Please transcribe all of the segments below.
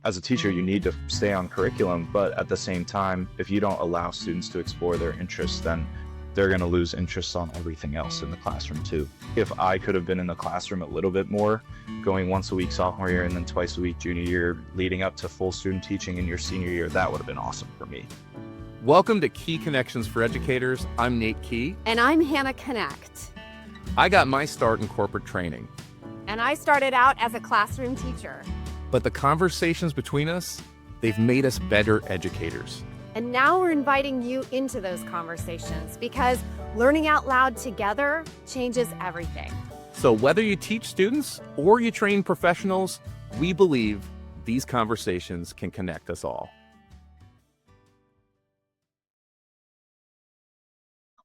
As a teacher, you need to stay on curriculum, but at the same time, if you don't allow students to explore their interests, then they're going to lose interest on everything else in the classroom too. If I could have been in the classroom a little bit more, going once a week sophomore year and then twice a week junior year, leading up to full student teaching in your senior year, that would have been awesome for me. Welcome to Key Connections for Educators. I'm Nate Key. And I'm Hannah Connect. I got my start in corporate training. And I started out as a classroom teacher. But the conversations between us, they've made us better educators. And now we're inviting you into those conversations because learning out loud together changes everything. So whether you teach students or you train professionals, we believe these conversations can connect us all.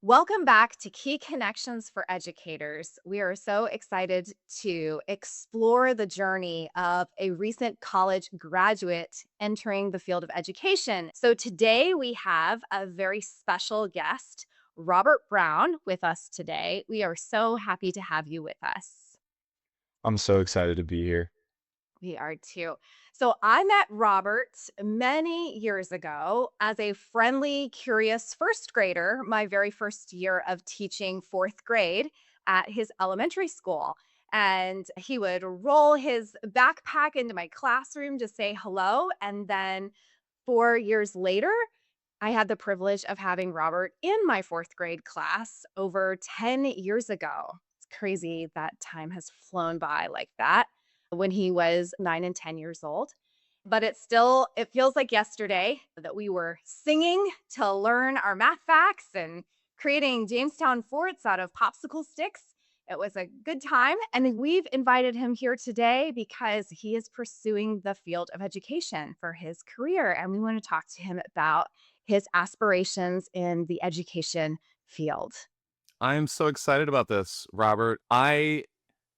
Welcome back to Key Connections for Educators. We are so excited to explore the journey of a recent college graduate entering the field of education. So today we have a very special guest, Robert Brown, with us today. We are so happy to have you with us. I'm so excited to be here. We are too. So I met Robert many years ago as a friendly, curious first grader, my very first year of teaching fourth grade at his elementary school. And he would roll his backpack into my classroom to say hello. And then 4 years later, I had the privilege of having Robert in my fourth grade class over 10 years ago. It's crazy that time has flown by like that when he was 9 and 10 years old. But it feels like yesterday that we were singing to learn our math facts and creating Jamestown forts out of popsicle sticks. It was a good time. And we've invited him here today because he is pursuing the field of education for his career. And we want to talk to him about his aspirations in the education field. I'm so excited about this, Robert. I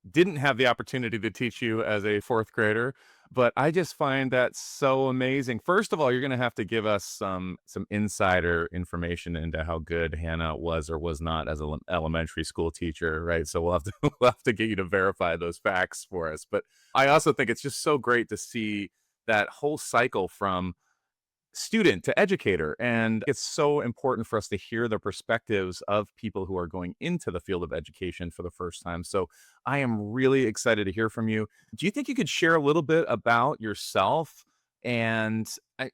didn't have the opportunity to teach you as a fourth grader, but I just find that so amazing. First of all, you're going to have to give us some insider information into how good Hannah was or was not as an elementary school teacher, right? So we'll have to get you to verify those facts for us. But I also think it's just so great to see that whole cycle from student to educator. And it's so important for us to hear the perspectives of people who are going into the field of education for the first time. So I am really excited to hear from you. Do you think you could share a little bit about yourself and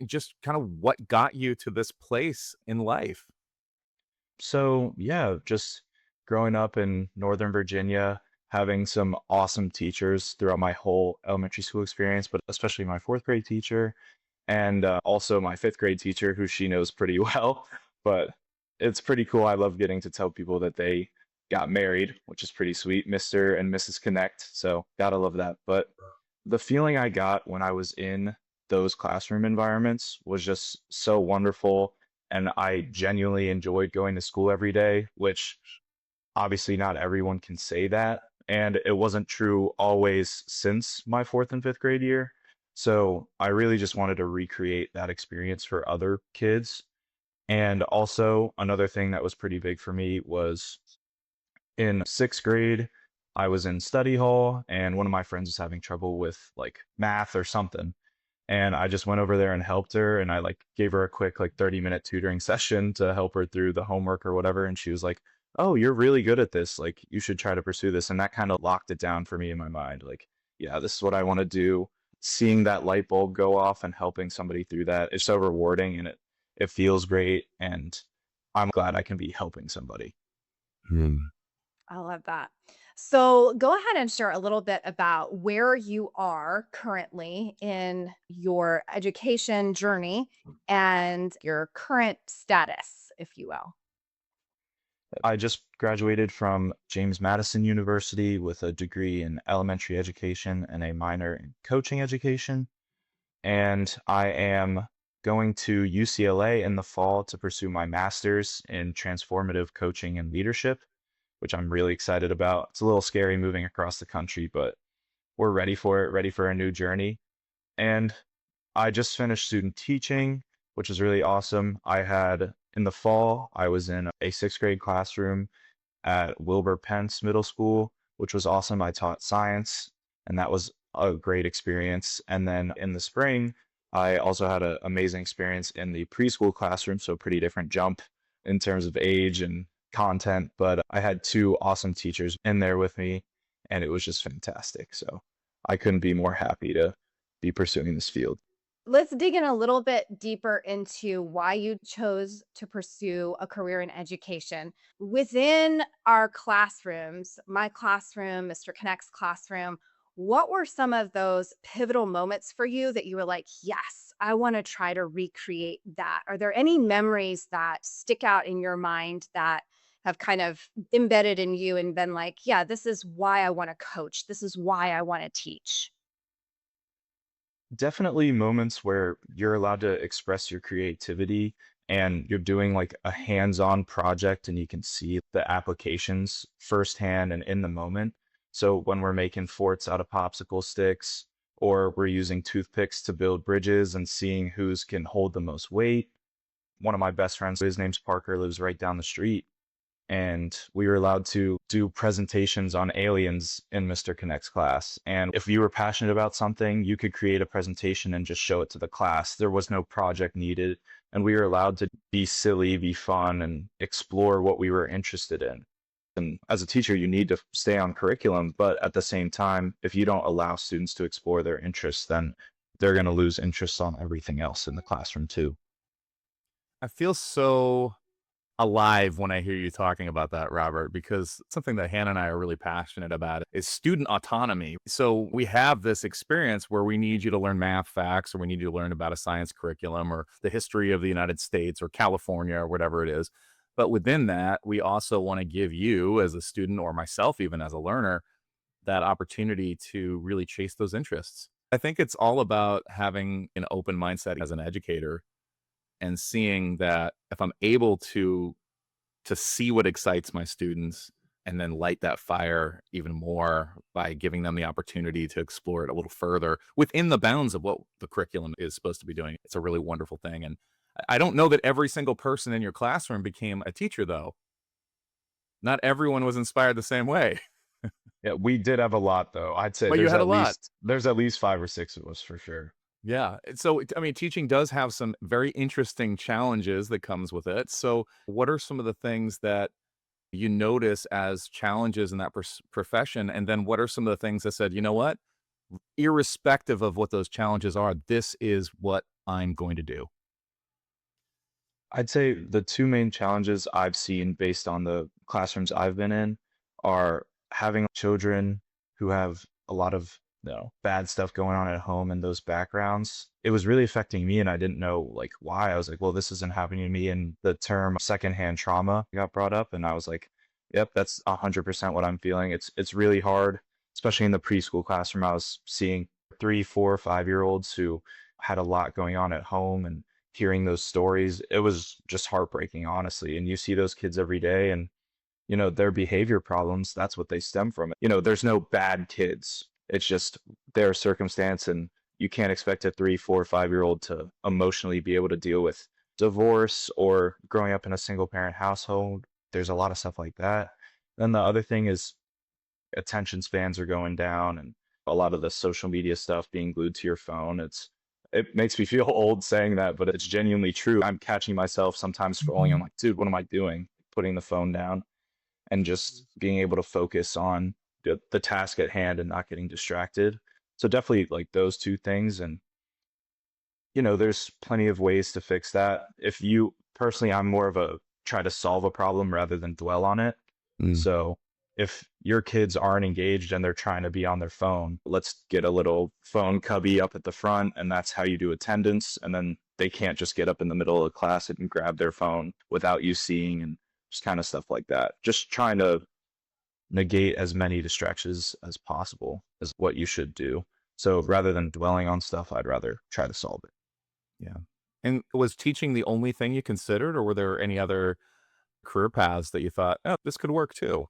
just kind of what got you to this place in life? So, yeah, just growing up in Northern Virginia, having some awesome teachers throughout my whole elementary school experience, but especially my fourth grade teacher and also my fifth grade teacher, who she knows pretty well. But it's pretty cool. I love getting to tell people that they got married, which is pretty sweet, Mr. and Mrs. Connect. So, gotta love that. But the feeling I got when I was in those classroom environments was just so wonderful. And I genuinely enjoyed going to school every day, which obviously not everyone can say that. And it wasn't true always since my fourth and fifth grade year. So I really just wanted to recreate that experience for other kids. And also, another thing that was pretty big for me was in sixth grade, I was in study hall, and one of my friends was having trouble with like math or something. And I just went over there and helped her, and I like gave her a quick like 30-minute tutoring session to help her through the homework or whatever. And she was like, "Oh, you're really good at this. Like, you should try to pursue this." And that kind of locked it down for me in my mind. Like, yeah, this is what I want to do. Seeing that light bulb go off and helping somebody through that is so rewarding, and it feels great. And I'm glad I can be helping somebody. I love that. So go ahead and share a little bit about where you are currently in your education journey and your current status, if you will. I just graduated from James Madison University with a degree in elementary education and a minor in coaching education. And I am going to UCLA in the fall to pursue my master's in transformative coaching and leadership, which I'm really excited about. It's a little scary moving across the country, but we're ready for it, ready for a new journey. And I just finished student teaching, which was really awesome. In the fall, I was in a sixth grade classroom at Wilbur Pence Middle School, which was awesome. I taught science, and that was a great experience. And then in the spring, I also had an amazing experience in the preschool classroom. So, pretty different jump in terms of age and content. But I had two awesome teachers in there with me, and it was just fantastic. So, I couldn't be more happy to be pursuing this field. Let's dig in a little bit deeper into why you chose to pursue a career in education. Within our classrooms, my classroom, Mr. Connect's classroom, what were some of those pivotal moments for you that you were like, yes, I want to try to recreate that? Are there any memories that stick out in your mind that have kind of embedded in you and been like, yeah, this is why I want to coach. This is why I want to teach? Definitely moments where you're allowed to express your creativity and you're doing like a hands-on project and you can see the applications firsthand and in the moment. So when we're making forts out of popsicle sticks or we're using toothpicks to build bridges and seeing who's can hold the most weight. One of my best friends, his name's Parker, lives right down the street, and we were allowed to do presentations on aliens in Mr. Connect's class. And if you were passionate about something, you could create a presentation and just show it to the class. There was no project needed, and we were allowed to be silly, be fun, and explore what we were interested in. And as a teacher, you need to stay on curriculum, but at the same time, if you don't allow students to explore their interests, then they're going to lose interest on everything else in the classroom too. I feel so alive when I hear you talking about that, Robert, because something that Hannah and I are really passionate about is student autonomy. So we have this experience where we need you to learn math facts, or we need you to learn about a science curriculum, or the history of the United States, or California, or whatever it is. But within that, we also want to give you as a student, or myself, even as a learner, that opportunity to really chase those interests. I think it's all about having an open mindset as an educator and seeing that if I'm able to see what excites my students and then light that fire even more by giving them the opportunity to explore it a little further within the bounds of what the curriculum is supposed to be doing. It's a really wonderful thing. And I don't know that every single person in your classroom became a teacher, though. Not everyone was inspired the same way, Yeah, we did have a lot though. I'd say but you had a lot. there's at least 5 or 6 of us for sure. Yeah. So, I mean, teaching does have some very interesting challenges that comes with it. So, what are some of the things that you notice as challenges in that profession? And then what are some of the things that said, you know what, irrespective of what those challenges are, this is what I'm going to do? I'd say the two main challenges I've seen based on the classrooms I've been in are having children who have a lot of bad stuff going on at home and those backgrounds. It was really affecting me and I didn't know like why. I was like, well, this isn't happening to me. And the term secondhand trauma got brought up and I was like, yep, that's 100% what I'm feeling. It's really hard, especially in the preschool classroom. I was seeing 3, 4, 5 year olds who had a lot going on at home and hearing those stories, it was just heartbreaking, honestly. And you see those kids every day and, their behavior problems, that's what they stem from. There's no bad kids. It's just their circumstance. And you can't expect a 3, 4, 5 year old to emotionally be able to deal with divorce or growing up in a single parent household. There's a lot of stuff like that. Then the other thing is attention spans are going down and a lot of the social media stuff being glued to your phone. It makes me feel old saying that, but it's genuinely true. I'm catching myself sometimes scrolling. I'm like, dude, what am I doing? Putting the phone down and just being able to focus on the task at hand and not getting distracted. So definitely like those two things. And, there's plenty of ways to fix that. If you personally, I'm more of a try to solve a problem rather than dwell on it. Mm. So if your kids aren't engaged and they're trying to be on their phone, let's get a little phone cubby up at the front, and that's how you do attendance. And then they can't just get up in the middle of class and grab their phone without you seeing, and just kind of stuff like that. Just trying to negate as many distractions as possible is what you should do. So rather than dwelling on stuff, I'd rather try to solve it. Yeah. And was teaching the only thing you considered, or were there any other career paths that you thought, oh, this could work too?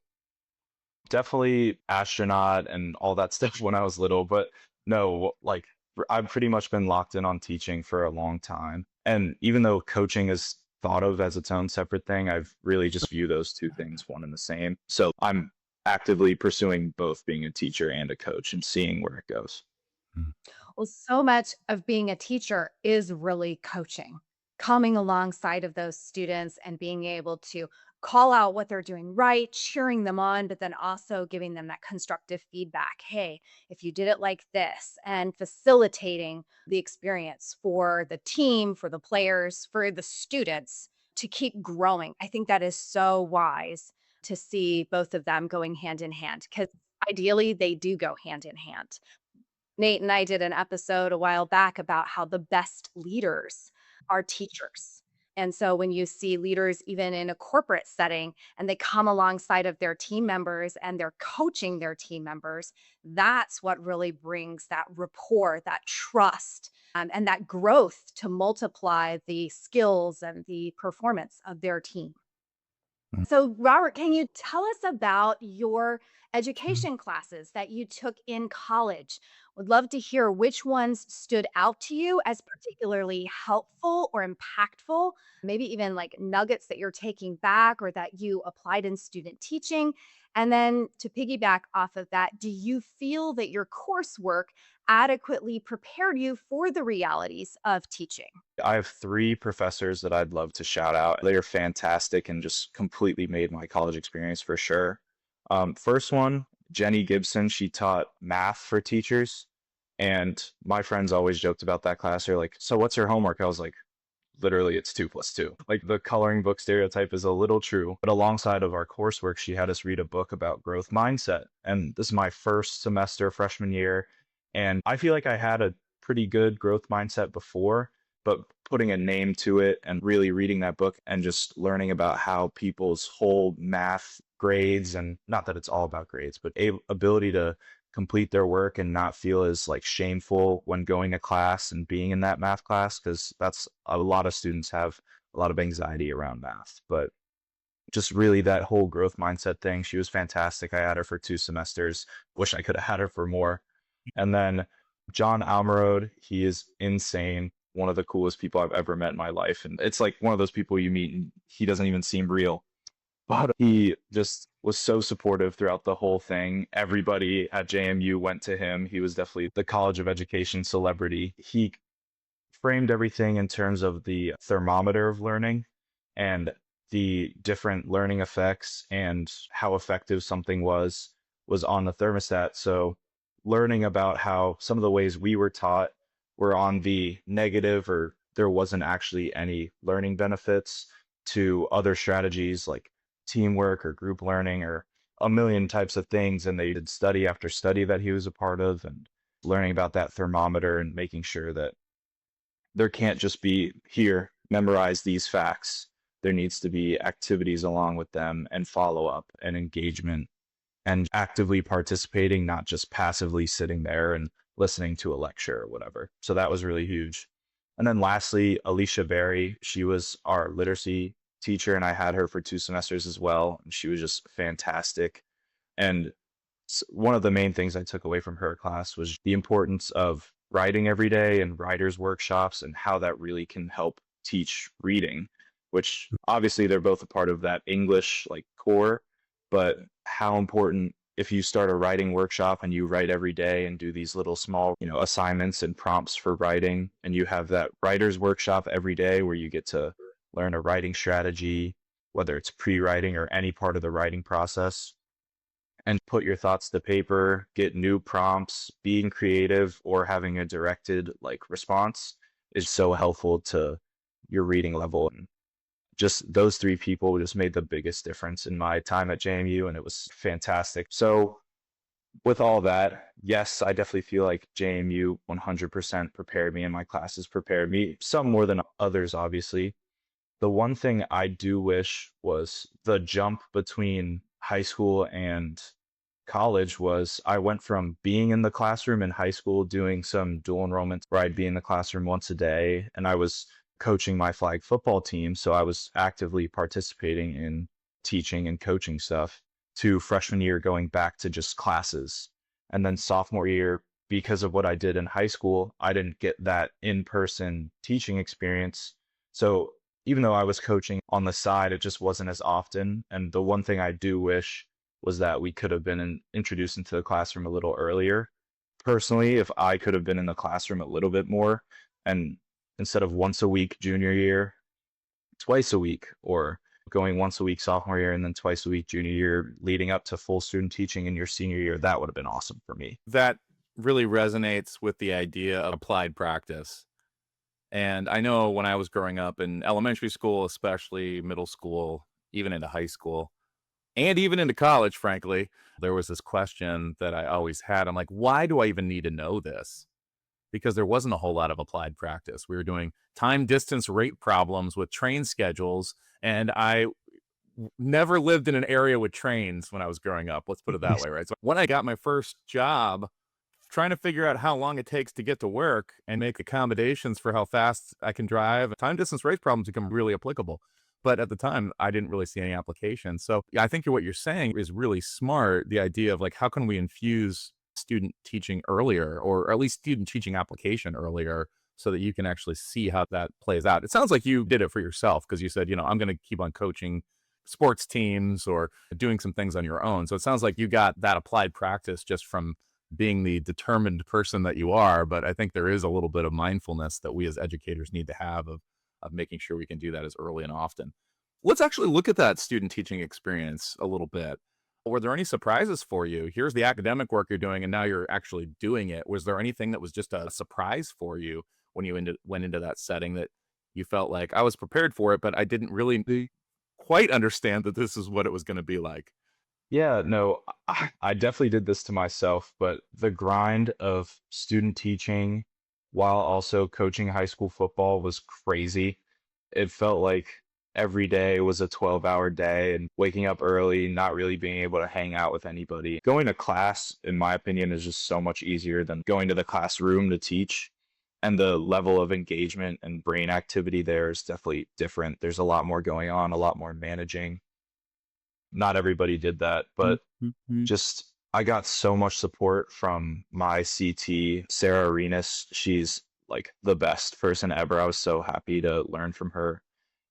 Definitely astronaut and all that stuff when I was little, but no, like I've pretty much been locked in on teaching for a long time. And even though coaching is thought of as its own separate thing, I've really just view those two things one and the same. So I'm actively pursuing both being a teacher and a coach and seeing where it goes. Mm. Well, so much of being a teacher is really coaching, coming alongside of those students and being able to call out what they're doing right, cheering them on, but then also giving them that constructive feedback. Hey, if you did it like this, and facilitating the experience for the team, for the players, for the students to keep growing. I think that is so wise to see both of them going hand in hand because ideally they do go hand in hand. Nate and I did an episode a while back about how the best leaders are teachers. And so when you see leaders even in a corporate setting and they come alongside of their team members and they're coaching their team members, that's what really brings that rapport, that trust, and that growth to multiply the skills and the performance of their team. Mm. So, Robert, can you tell us about your Mm. education classes that you took in college? Would love to hear which ones stood out to you as particularly helpful or impactful, maybe even like nuggets that you're taking back or that you applied in student teaching. And then to piggyback off of that, do you feel that your coursework adequately prepared you for the realities of teaching? I have three professors that I'd love to shout out. They are fantastic and just completely made my college experience for sure. First one, Jenny Gibson, she taught math for teachers. And my friends always joked about that class. They're like, so what's your homework? I was like, literally, it's 2 plus 2. Like the coloring book stereotype is a little true. But alongside of our coursework, she had us read a book about growth mindset. And this is my first semester, freshman year. And I feel like I had a pretty good growth mindset before, but putting a name to it and really reading that book and just learning about how people's whole math grades, and not that it's all about grades, but ability to complete their work and not feel as like shameful when going to class and being in that math class, because that's a lot of students have a lot of anxiety around math. But just really that whole growth mindset thing, she was fantastic. I had her for 2 semesters. Wish I could have had her for more. And then John Almarode, he is insane. One of the coolest people I've ever met in my life. And it's like one of those people you meet and he doesn't even seem real. But he just was so supportive throughout the whole thing. Everybody at JMU went to him. He was definitely the College of Education celebrity. He framed everything in terms of the thermometer of learning and the different learning effects and how effective something was on the thermostat. So learning about how some of the ways we were taught were on the negative or there wasn't actually any learning benefits to other strategies like teamwork or group learning or a million types of things. And they did study after study that he was a part of and learning about that thermometer and making sure that there can't just be here, memorize these facts. There needs to be activities along with them and follow up and engagement and actively participating, not just passively sitting there and listening to a lecture or whatever. So that was really huge. And then lastly, Alicia Berry, she was our literacy teacher, and I had her for 2 semesters as well. And she was just fantastic. And one of the main things I took away from her class was the importance of writing every day and writers' workshops and how that really can help teach reading, which obviously they're both a part of that English like core, but how important if you start a writing workshop and you write every day and do these little small, assignments and prompts for writing, and you have that writer's workshop every day where you get to learn a writing strategy, whether it's pre-writing or any part of the writing process and put your thoughts to paper, get new prompts, being creative or having a directed like response is so helpful to your reading level. And just those three people just made the biggest difference in my time at JMU and it was fantastic. So with all that, yes, I definitely feel like JMU 100% prepared me and my classes prepared me, some more than others, obviously. The one thing I do wish was the jump between high school and college was I went from being in the classroom in high school doing some dual enrollments where I'd be in the classroom once a day and I was coaching my flag football team. So I was actively participating in teaching and coaching stuff to freshman year going back to just classes. And then sophomore year, because of what I did in high school, I didn't get that in-person teaching experience. So even though I was coaching on the side, it just wasn't as often. And the one thing I do wish was that we could have been introduced into the classroom a little earlier Personally, if I could have been in the classroom a little bit more and instead of once a week junior year, twice a week, or going once a week sophomore year and then twice a week junior year leading up to full student teaching in your senior year, that would have been awesome for me. That really resonates with the idea of applied practice. And I know when I was growing up in elementary school, especially middle school, even into high school, and even into college, frankly, there was this question that I always had. I'm like, why do I even need to know this? Because there wasn't a whole lot of applied practice. We were doing time, distance, rate problems with train schedules, and I never lived in an area with trains when I was growing up. Let's put it that way, right? So when I got my first job, trying to figure out how long it takes to get to work and make accommodations for how fast I can drive, time, distance, race problems become really applicable. But at the time, I didn't really see any application. So yeah, I think what you're saying is really smart. The idea of like, how can we infuse student teaching earlier, or at least student teaching application earlier, so that you can actually see how that plays out. It sounds like you did it for yourself because you said, I'm going to keep on coaching sports teams or doing some things on your own. So it sounds like you got that applied practice just from being the determined person that you are. But I think there is a little bit of mindfulness that we as educators need to have of making sure we can do that as early and often. Let's actually look at that student teaching experience a little bit. Were there any surprises for you? Here's the academic work you're doing, and now you're actually doing it. Was there anything that was just a surprise for you when you went into that setting that you felt like I was prepared for it, but I didn't really quite understand that this is what it was going to be like? Yeah, no, I definitely did this to myself, but the grind of student teaching while also coaching high school football was crazy. It felt like every day was a 12-hour day and waking up early, not really being able to hang out with anybody. Going to class, in my opinion, is just so much easier than going to the classroom to teach. And the level of engagement and brain activity there is definitely different. There's a lot more going on, a lot more managing. Not everybody did that, but Mhm. just I got so much support from my CT, Sarah Arenas. She's like the best person ever. I was so happy to learn from her.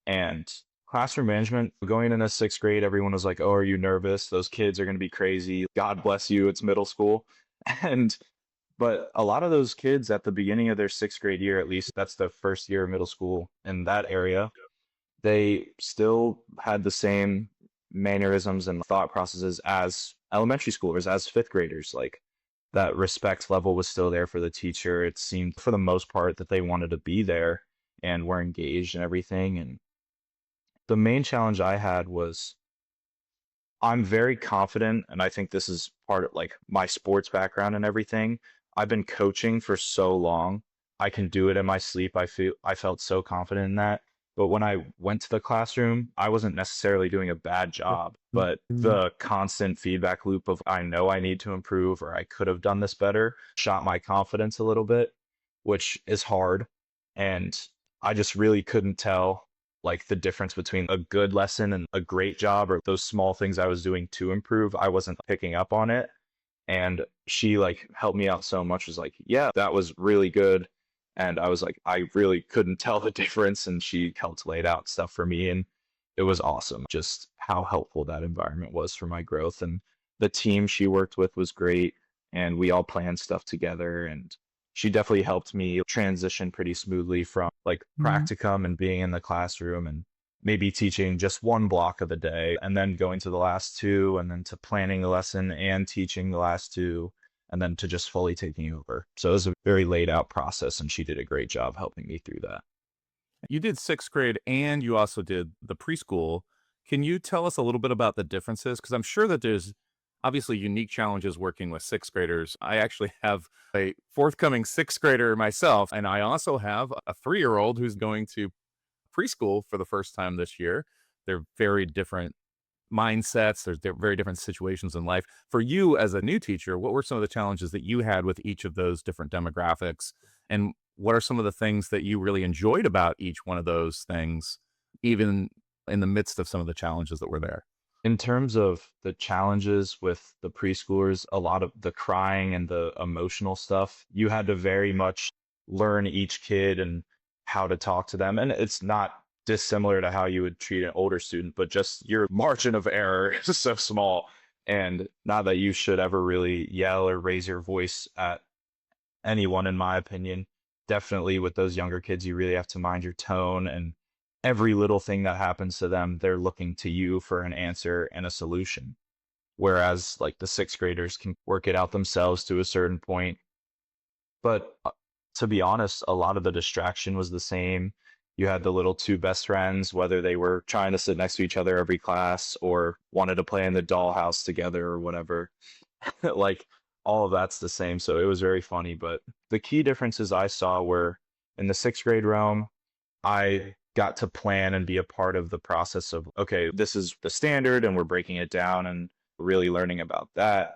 And classroom management, going into sixth grade, everyone was like, "Oh, are you nervous? Those kids are going to be crazy. God bless you. It's middle school." And but a lot of those kids at the beginning of their sixth grade year, at least that's the first year of middle school in that area, they still had the same mannerisms and thought processes as elementary schoolers, as fifth graders. Like that respect level was still there for the teacher. It seemed for the most part that they wanted to be there and were engaged and everything. And the main challenge I had was I'm very confident, and I think this is part of like my sports background and everything. I've been coaching for so long. I can do it in my sleep. I felt so confident in that. But when I went to the classroom, I wasn't necessarily doing a bad job, but the constant feedback loop of I know I need to improve or I could have done this better shot my confidence a little bit, which is hard. And I just really couldn't tell like the difference between a good lesson and a great job or those small things I was doing to improve. I wasn't picking up on it. And she like helped me out so much, was like, yeah, that was really good. And I was like, I really couldn't tell the difference. And she helped lay out stuff for me. And it was awesome just how helpful that environment was for my growth. And the team she worked with was great. And we all planned stuff together. And she definitely helped me transition pretty smoothly from like practicum and being in the classroom and maybe teaching just one block of the day and then going to the last two and then to planning the lesson and teaching the last two and then to just fully taking over. So it was a very laid out process and she did a great job helping me through that. You did sixth grade and you also did the preschool. Can you tell us a little bit about the differences? Because I'm sure that there's obviously unique challenges working with sixth graders. I actually have a forthcoming sixth grader myself, and I also have a 3-year-old who's going to preschool for the first time this year. They're very different mindsets. There's very different situations in life. For you as a new teacher, what were some of the challenges that you had with each of those different demographics? And what are some of the things that you really enjoyed about each one of those things, even in the midst of some of the challenges that were there? In terms of the challenges with the preschoolers, a lot of the crying and the emotional stuff, you had to very much learn each kid and how to talk to them. And it's not dissimilar to how you would treat an older student, but just your margin of error is so small. And not that you should ever really yell or raise your voice at anyone, in my opinion. Definitely with those younger kids, you really have to mind your tone, and every little thing that happens to them, they're looking to you for an answer and a solution. Whereas like the sixth graders can work it out themselves to a certain point. But to be honest, a lot of the distraction was the same. You had the little two best friends, whether they were trying to sit next to each other every class or wanted to play in the dollhouse together or whatever. Like all of that's the same. So it was very funny. But the key differences I saw were in the sixth grade realm, I got to plan and be a part of the process of, okay, this is the standard and we're breaking it down and really learning about that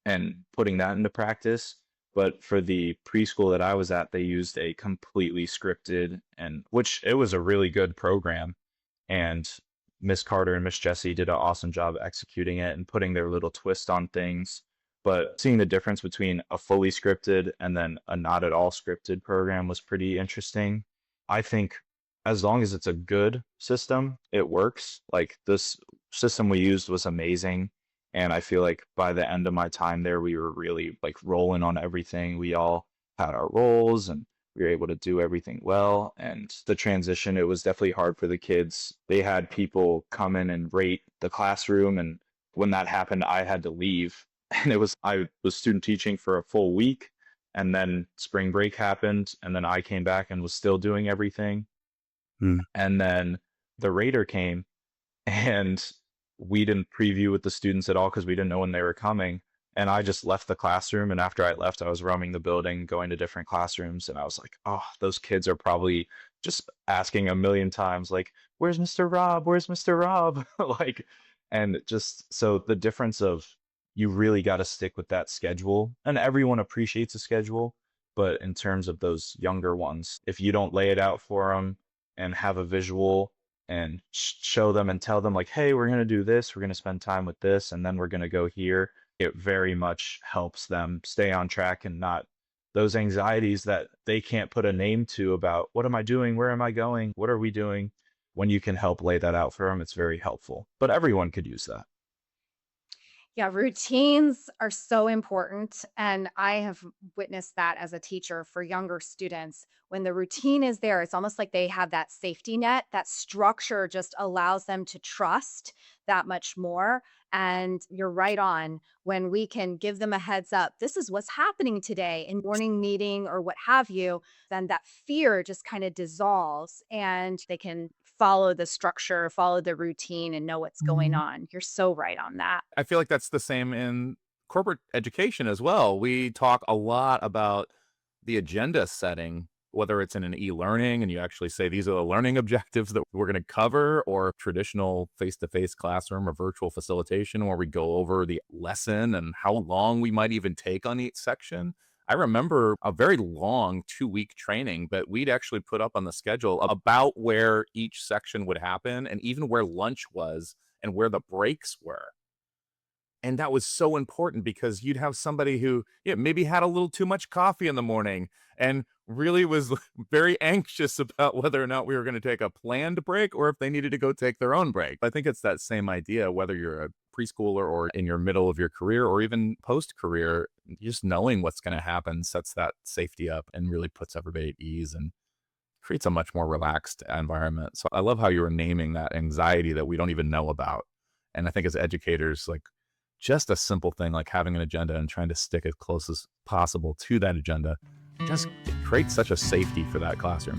and putting that into practice. But for the preschool that I was at, they used a completely scripted, and which it was a really good program. And Miss Carter and Miss Jessie did an awesome job executing it and putting their little twist on things. But seeing the difference between a fully scripted and then a not at all scripted program was pretty interesting. I think as long as it's a good system, it works. Like this system we used was amazing. And I feel like by the end of my time there, we were really like rolling on everything. We all had our roles and we were able to do everything well. And the transition, it was definitely hard for the kids. They had people come in and rate the classroom. And when that happened, I had to leave. And I was student teaching for a full week. And then spring break happened. And then I came back and was still doing everything. Hmm. And then the rater came and we didn't preview with the students at all because we didn't know when they were coming. And I just left the classroom. And after I left, I was roaming the building, going to different classrooms. And I was like, oh, those kids are probably just asking a million times, like, where's Mr. Rob? Where's Mr. Rob? Like, and just so the difference of you really got to stick with that schedule. And everyone appreciates a schedule. But in terms of those younger ones, if you don't lay it out for them and have a visual and show them and tell them like, hey, we're going to do this, we're going to spend time with this, and then we're going to go here, it very much helps them stay on track and not those anxieties that they can't put a name to about what am I doing, where am I going, what are we doing. When you can help lay that out for them, it's very helpful. But everyone could use that. Yeah, routines are so important. And I have witnessed that as a teacher for younger students. When the routine is there, it's almost like they have that safety net. That structure just allows them to trust that much more. And you're right on when we can give them a heads up. This is what's happening today in morning meeting or what have you, then that fear just kind of dissolves and they can follow the structure, follow the routine and know what's going on. You're so right on that. I feel like that's the same in corporate education as well. We talk a lot about the agenda setting, whether it's in an e-learning and you actually say these are the learning objectives that we're going to cover, or traditional face-to-face classroom or virtual facilitation where we go over the lesson and how long we might even take on each section. I remember a very long 2-week training that we'd actually put up on the schedule about where each section would happen and even where lunch was and where the breaks were. And that was so important because you'd have somebody who maybe had a little too much coffee in the morning and really was very anxious about whether or not we were going to take a planned break or if they needed to go take their own break. I think it's that same idea, whether you're a preschooler or in your middle of your career or even post-career, just knowing what's going to happen sets that safety up and really puts everybody at ease and creates a much more relaxed environment. So I love how you were naming that anxiety that we don't even know about. And I think as educators, like, just a simple thing like having an agenda and trying to stick as close as possible to that agenda just creates such a safety for that classroom.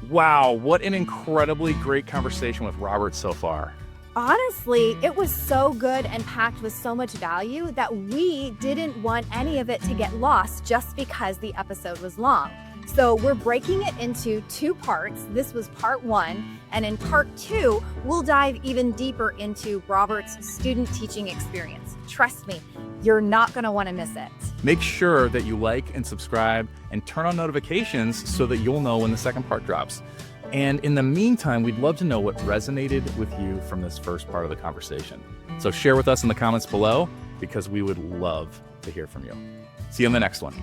Wow, what an incredibly great conversation with Robert so far. Honestly, it was so good and packed with so much value that we didn't want any of it to get lost just because the episode was long. So we're breaking it into 2 parts. This was part 1. And in part 2, we'll dive even deeper into Robert's student teaching experience. Trust me, you're not going to want to miss it. Make sure that you like and subscribe and turn on notifications so that you'll know when the second part drops. And in the meantime, we'd love to know what resonated with you from this first part of the conversation. So share with us in the comments below because we would love to hear from you. See you in the next one.